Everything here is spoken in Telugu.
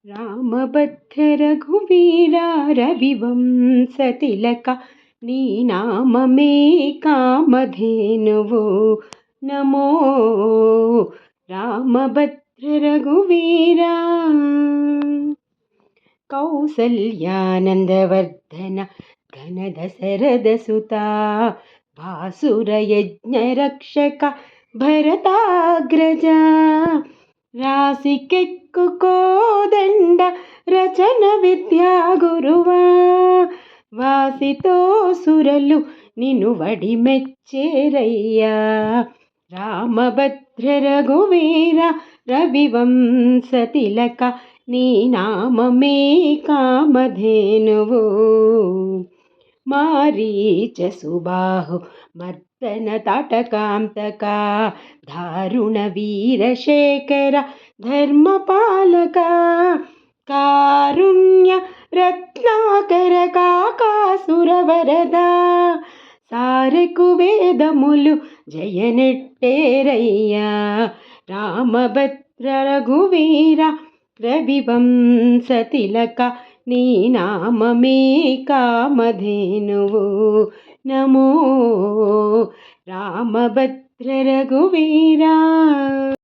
రామభద్ర రఘువీర రవివంశతిలక నీ నామమే కామధేనువు నమో రామభద్ర రఘువీర. కౌసల్యానందవర్ధన ఘన దశరథ సుతా భాసురయజ్ఞరక్షక భరతాగ్రజ రాశికెక్కు కోదండ రచన విద్యా గురువా వాసితో సురలు నిన్ను వడి మెచ్చేరయ్యా. రామభద్ర రఘువీర రవివంశతిలక నీ నామమే కామధేనువు మారీచ సుబాహు మర్దన తాటకాంతక దారుణ వీరశేఖర ధర్మపాలక కారుణ్య రత్నాకర కాకాసురవరద సారెకు వేదములు జయనెట్టేరయ్యా. రామభద్ర రఘువీర రవివంశతిలక నీ నామమే కామధేనువు నమో రామభద్ర రఘువీర.